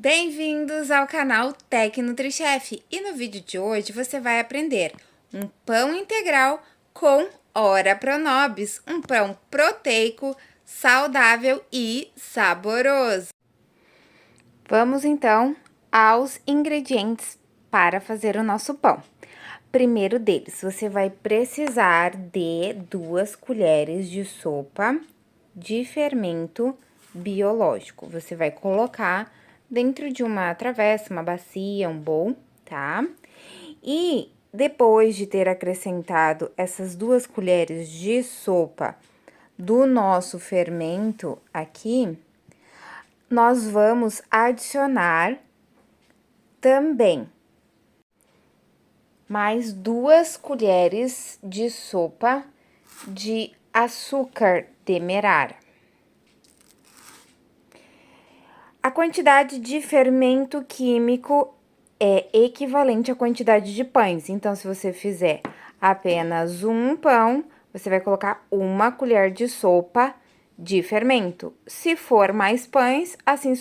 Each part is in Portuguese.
Bem-vindos ao canal Tec NutriChef e no vídeo de hoje você vai aprender um pão integral com Ora Pronobis, um pão proteico, saudável e saboroso. Vamos então aos ingredientes para fazer o nosso pão. Primeiro deles, você vai precisar de 2 colheres de sopa de fermento biológico. Você vai colocar dentro de uma travessa, uma bacia, um bowl, tá? E depois de ter acrescentado essas 2 colheres de sopa do nosso fermento aqui, nós vamos adicionar também mais 2 colheres de sopa de açúcar demerara. A quantidade de fermento químico é equivalente à quantidade de pães. Então, se você fizer apenas um pão, você vai colocar 1 colher de sopa de fermento. Se for mais pães, assim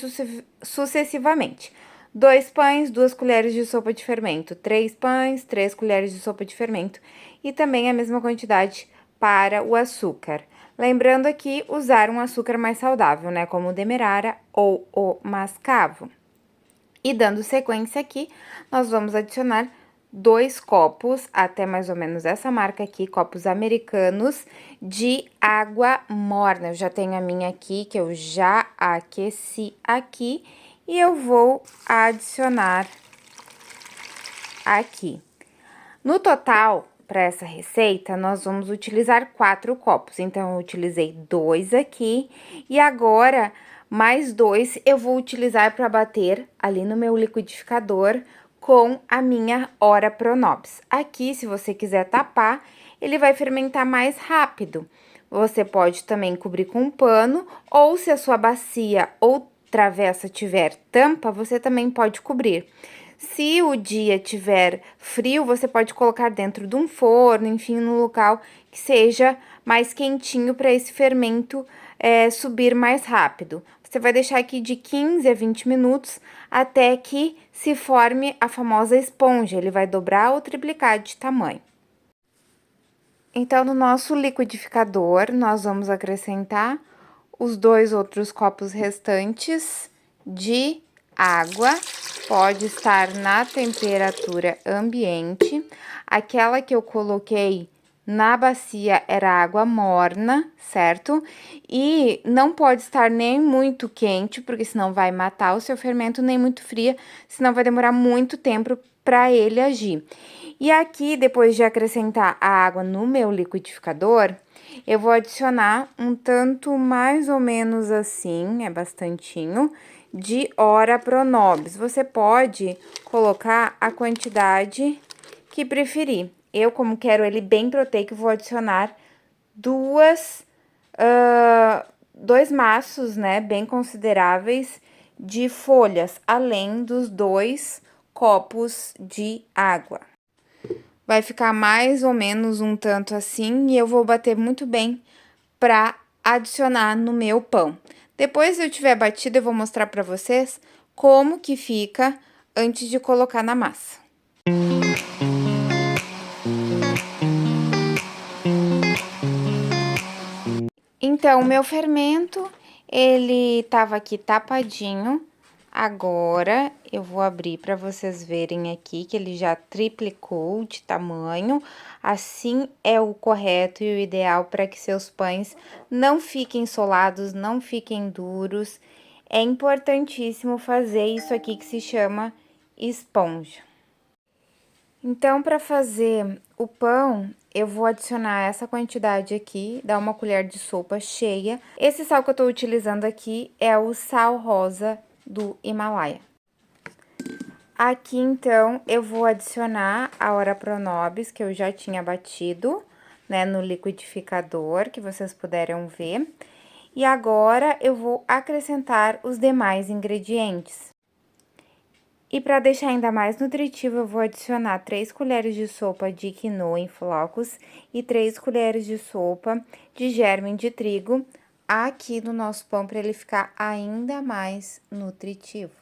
sucessivamente. 2 pães, 2 colheres de sopa de fermento. 3 pães, 3 colheres de sopa de fermento. E também a mesma quantidade para o açúcar. Lembrando aqui, usar um açúcar mais saudável, né? Como o demerara ou o mascavo. E dando sequência aqui, nós vamos adicionar 2 copos, até mais ou menos essa marca aqui, copos americanos, de água morna. Eu já tenho a minha aqui, que eu já aqueci aqui, e eu vou adicionar aqui. No total, para essa receita, nós vamos utilizar 4 copos. Então, eu utilizei 2 aqui e agora mais 2 eu vou utilizar para bater ali no meu liquidificador com a minha Ora Pronobis. Aqui, se você quiser tapar, ele vai fermentar mais rápido. Você pode também cobrir com um pano ou se a sua bacia ou travessa tiver tampa, você também pode cobrir. Se o dia tiver frio, você pode colocar dentro de um forno, enfim, num local que seja mais quentinho para esse fermento subir mais rápido. Você vai deixar aqui de 15 a 20 minutos até que se forme a famosa esponja. Ele vai dobrar ou triplicar de tamanho. Então, no nosso liquidificador, nós vamos acrescentar os 2 outros copos restantes de água. Pode estar na temperatura ambiente. Aquela que eu coloquei na bacia era água morna, certo? E não pode estar nem muito quente, porque senão vai matar o seu fermento, nem muito fria, senão vai demorar muito tempo para ele agir. E aqui, depois de acrescentar a água no meu liquidificador, eu vou adicionar um tanto mais ou menos assim, é bastantinho, de Ora Pronobis. Você pode colocar a quantidade que preferir. Eu, como quero ele bem proteico, vou adicionar 2 maços, né, bem consideráveis de folhas, além dos 2 copos de água. Vai ficar mais ou menos um tanto assim e eu vou bater muito bem para adicionar no meu pão. Depois eu tiver batido, eu vou mostrar para vocês como que fica antes de colocar na massa. Então, o meu fermento, ele tava aqui tapadinho. Agora, eu vou abrir para vocês verem aqui que ele já triplicou de tamanho. Assim é o correto e o ideal para que seus pães não fiquem solados, não fiquem duros. É importantíssimo fazer isso aqui que se chama esponja. Então, para fazer o pão, eu vou adicionar essa quantidade aqui, dar 1 colher de sopa cheia. Esse sal que eu tô utilizando aqui é o sal rosa do Himalaia. Aqui, então, eu vou adicionar a Ora Pronobis, que eu já tinha batido, né, no liquidificador, que vocês puderam ver. E agora, eu vou acrescentar os demais ingredientes. E para deixar ainda mais nutritivo, eu vou adicionar 3 colheres de sopa de quinoa em flocos e 3 colheres de sopa de germe de trigo aqui no nosso pão para ele ficar ainda mais nutritivo.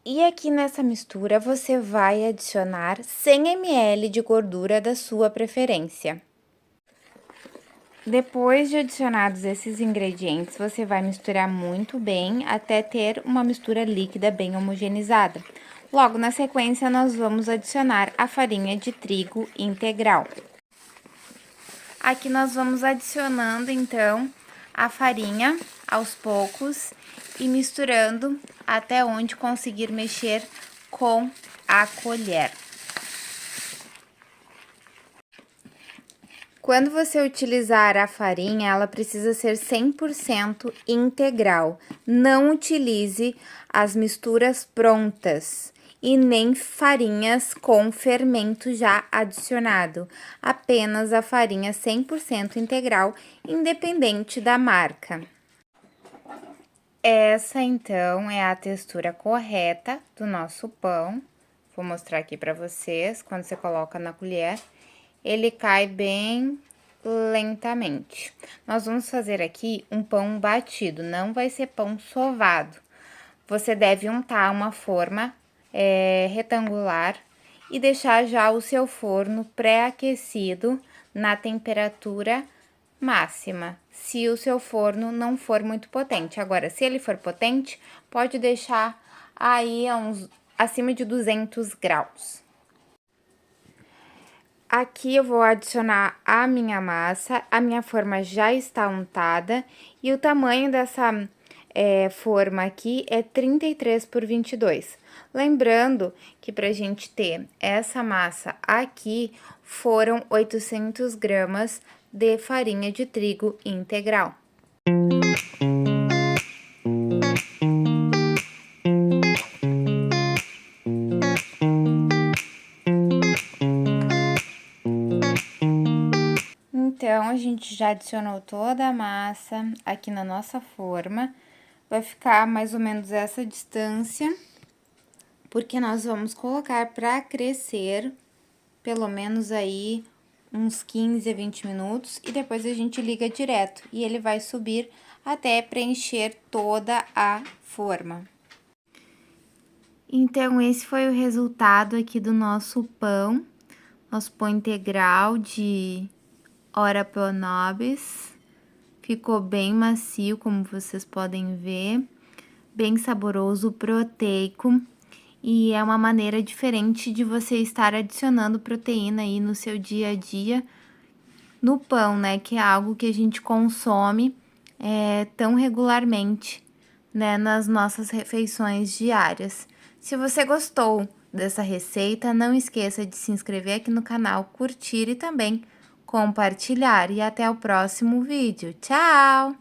E aqui nessa mistura você vai adicionar 100 ml de gordura da sua preferência. Depois de adicionados esses ingredientes, você vai misturar muito bem até ter uma mistura líquida bem homogeneizada. Logo na sequência, nós vamos adicionar a farinha de trigo integral. Aqui nós vamos adicionando, então, a farinha aos poucos e misturando até onde conseguir mexer com a colher. Quando você utilizar a farinha, ela precisa ser 100% integral. Não utilize as misturas prontas e nem farinhas com fermento já adicionado. Apenas a farinha 100% integral, independente da marca. Essa, então, é a textura correta do nosso pão. Vou mostrar aqui para vocês, quando você coloca na colher, ele cai bem lentamente. Nós vamos fazer aqui um pão batido, não vai ser pão sovado. Você deve untar uma forma retangular e deixar já o seu forno pré-aquecido na temperatura máxima, se o seu forno não for muito potente. Agora, se ele for potente, pode deixar aí acima de 200 graus. Aqui eu vou adicionar a minha massa, a minha forma já está untada e o tamanho dessa forma aqui é 33 por 22. Lembrando que pra gente ter essa massa aqui, foram 800 gramas de farinha de trigo integral. Então, a gente já adicionou toda a massa aqui na nossa forma. Vai ficar mais ou menos essa distância, porque nós vamos colocar para crescer pelo menos aí uns 15 a 20 minutos e depois a gente liga direto e ele vai subir até preencher toda a forma. Então, esse foi o resultado aqui do nosso pão integral de Ora Pro Nobis. Ficou bem macio, como vocês podem ver, bem saboroso, proteico, e é uma maneira diferente de você estar adicionando proteína aí no seu dia a dia, no pão, né, que é algo que a gente consome tão regularmente, né, nas nossas refeições diárias. Se você gostou dessa receita, não esqueça de se inscrever aqui no canal, curtir e também compartilhar. E até o próximo vídeo. Tchau!